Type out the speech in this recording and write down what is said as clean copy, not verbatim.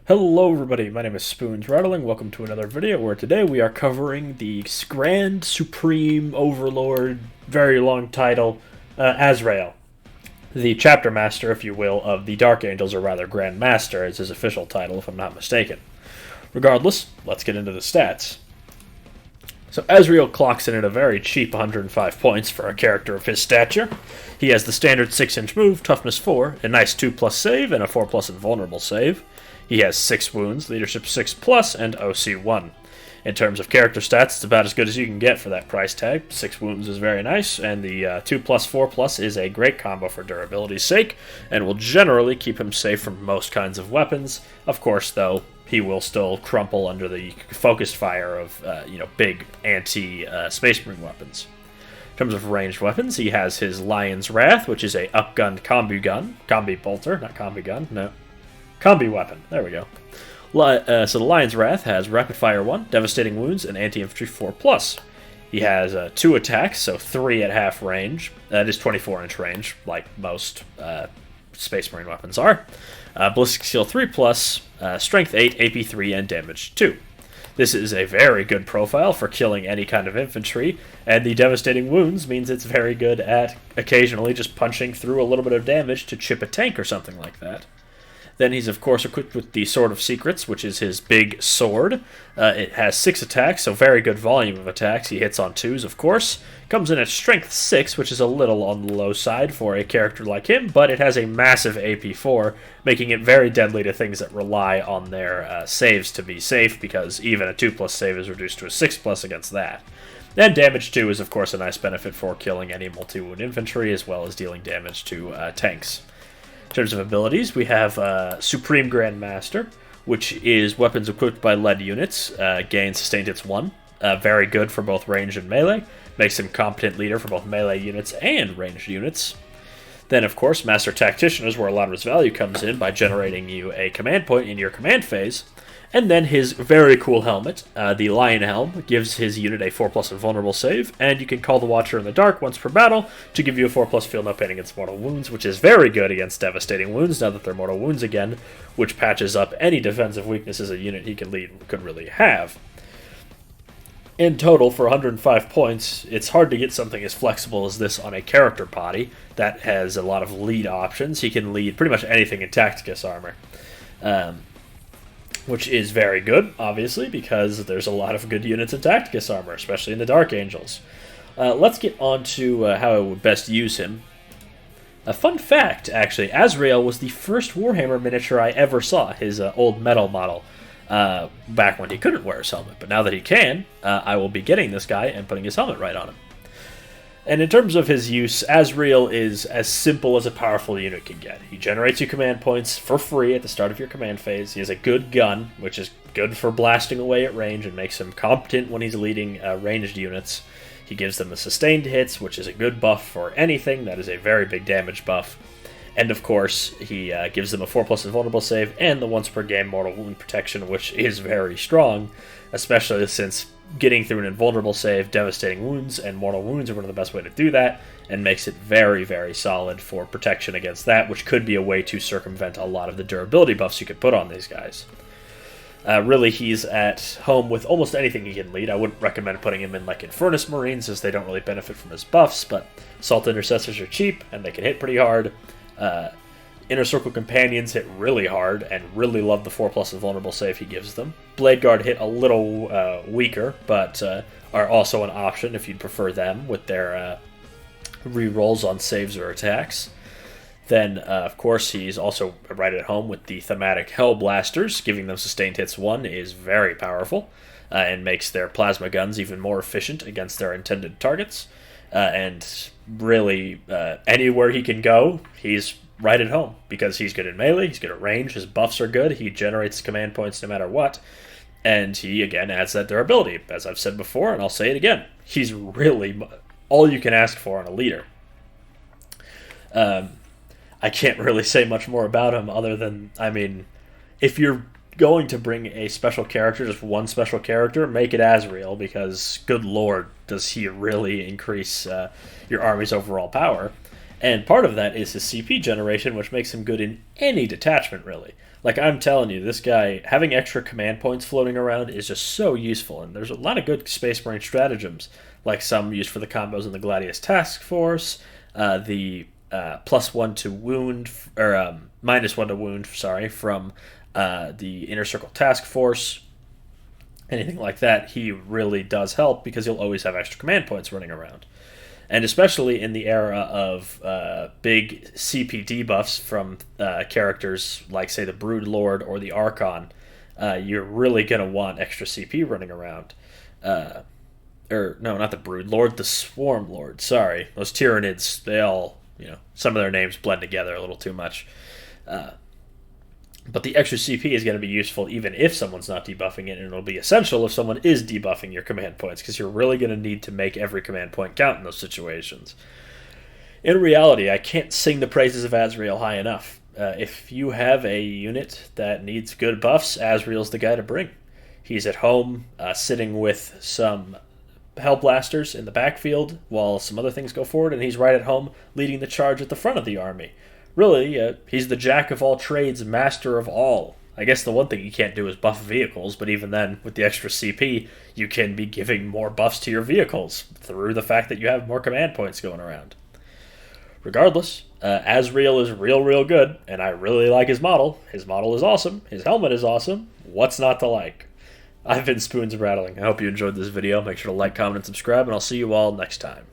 Hello everybody, my name is Spoons Rattling. Welcome to another video where today we are covering the Grand Supreme Overlord, very long title, Azrael. The chapter master, if you will, of the Dark Angels, or rather grandmaster is his official title if I'm not mistaken. Regardless, let's get into the stats. So Azrael clocks in at a very cheap 105 points for a character of his stature. He has the standard 6-inch move, toughness 4, a nice 2+ save, and a 4+ invulnerable save. He has 6 wounds, leadership 6+, and OC 1. In terms of character stats, it's about as good as you can get for that price tag. 6 wounds is very nice, and the 2+, 4+ is a great combo for durability's sake, and will generally keep him safe from most kinds of weapons. Of course, though, he will still crumple under the focused fire of big anti-Space Marine weapons. In terms of ranged weapons, he has his Lion's Wrath, which is a upgunned combi bolter, not combi gun, no. Combi weapon. There we go. So the Lion's Wrath has Rapid Fire 1, Devastating Wounds, and Anti-Infantry 4+. He has 2 attacks, so 3 at half range. That is 24-inch range, like most Space Marine weapons are. Ballistic Skill 3+, Strength 8, AP 3, and Damage 2. This is a very good profile for killing any kind of infantry, and the Devastating Wounds means it's very good at occasionally just punching through a little bit of damage to chip a tank or something like that. Then he's, of course, equipped with the Sword of Secrets, which is his big sword. It has 6 attacks, so very good volume of attacks. He hits on 2s, of course. Comes in at Strength 6, which is a little on the low side for a character like him, but it has a massive AP 4, making it very deadly to things that rely on their saves to be safe, because even a 2+ save is reduced to a 6+ against that. And Damage 2 is, of course, a nice benefit for killing any multi-wound infantry, as well as dealing damage to tanks. In terms of abilities, we have Supreme Grandmaster, which is weapons equipped by lead units, gain sustained hits 1. Very good for both range and melee. Makes him competent leader for both melee units and ranged units. Then, of course, Master Tactician is where a lot of his value comes in by generating you a command point in your command phase. And then his very cool helmet, the Lion Helm, gives his unit a 4+ invulnerable save, and you can call the Watcher in the Dark once per battle to give you a 4+ field no pain against mortal wounds, which is very good against devastating wounds now that they're mortal wounds again, which patches up any defensive weaknesses a unit he can lead could really have. In total, for 105 points, it's hard to get something as flexible as this on a character body that has a lot of lead options. He can lead pretty much anything in Tacticus armor. Which is very good, obviously, because there's a lot of good units in Tacticus armor, especially in the Dark Angels. Let's get on to how I would best use him. A fun fact, actually, Azrael was the first Warhammer miniature I ever saw, his old metal model, back when he couldn't wear his helmet. But now that he can, I will be getting this guy and putting his helmet right on him. And in terms of his use, Azrael is as simple as a powerful unit can get. He generates you command points for free at the start of your command phase. He has a good gun, which is good for blasting away at range and makes him competent when he's leading ranged units. He gives them the sustained hits, which is a good buff for anything. That is a very big damage buff. And of course, he gives them a 4+ invulnerable save and the once per game mortal wound protection, which is very strong, especially since getting through an invulnerable save, devastating wounds, and mortal wounds are one of the best way to do that, and makes it very, very solid for protection against that, which could be a way to circumvent a lot of the durability buffs you could put on these guys. Really, he's at home with almost anything he can lead. I wouldn't recommend putting him in like Infernus Marines, as they don't really benefit from his buffs, but Assault Intercessors are cheap, and they can hit pretty hard. Inner Circle Companions hit really hard, and really love the 4+ invulnerable save he gives them. Blade Guard hit a little weaker, but are also an option if you'd prefer them with their re-rolls on saves or attacks. Then, of course, he's also right at home with the thematic Hell Blasters. Giving them sustained hits 1 is very powerful, and makes their plasma guns even more efficient against their intended targets. And really, anywhere he can go, he's right at home, because he's good at melee, he's good at range, his buffs are good, he generates command points no matter what, and he, again, adds that durability. As I've said before, and I'll say it again, he's really all you can ask for on a leader. I can't really say much more about him other than, I mean, if you're going to bring a special character, just one special character, make it Azrael, because good lord, does he really increase your army's overall power. And part of that is his CP generation, which makes him good in any detachment, really. Like, I'm telling you, this guy, having extra command points floating around is just so useful. And there's a lot of good Space Marine stratagems, like some used for the combos in the Gladius Task Force, the +1 to wound, or -1 to wound, sorry, from the Inner Circle Task Force. Anything like that, he really does help because you'll always have extra command points running around. And especially in the era of big CP debuffs from characters like, say, the Brood Lord or the Archon, you're really going to want extra CP running around. Or, no, not the Brood Lord, the Swarm Lord. Sorry. Those Tyranids, they all, some of their names blend together a little too much. But the extra CP is going to be useful even if someone's not debuffing it, and it'll be essential if someone is debuffing your command points, because you're really going to need to make every command point count in those situations. In reality, I can't sing the praises of Azrael high enough. If you have a unit that needs good buffs, Azrael's the guy to bring. He's at home, sitting with some Hellblasters in the backfield while some other things go forward, and he's right at home leading the charge at the front of the army. Really, he's the jack of all trades, master of all. I guess the one thing you can't do is buff vehicles, but even then, with the extra CP, you can be giving more buffs to your vehicles through the fact that you have more command points going around. Regardless, Azrael is real good, and I really like his model. His model is awesome. His helmet is awesome. What's not to like? I've been Spoons of Rattling. I hope you enjoyed this video. Make sure to like, comment, and subscribe, and I'll see you all next time.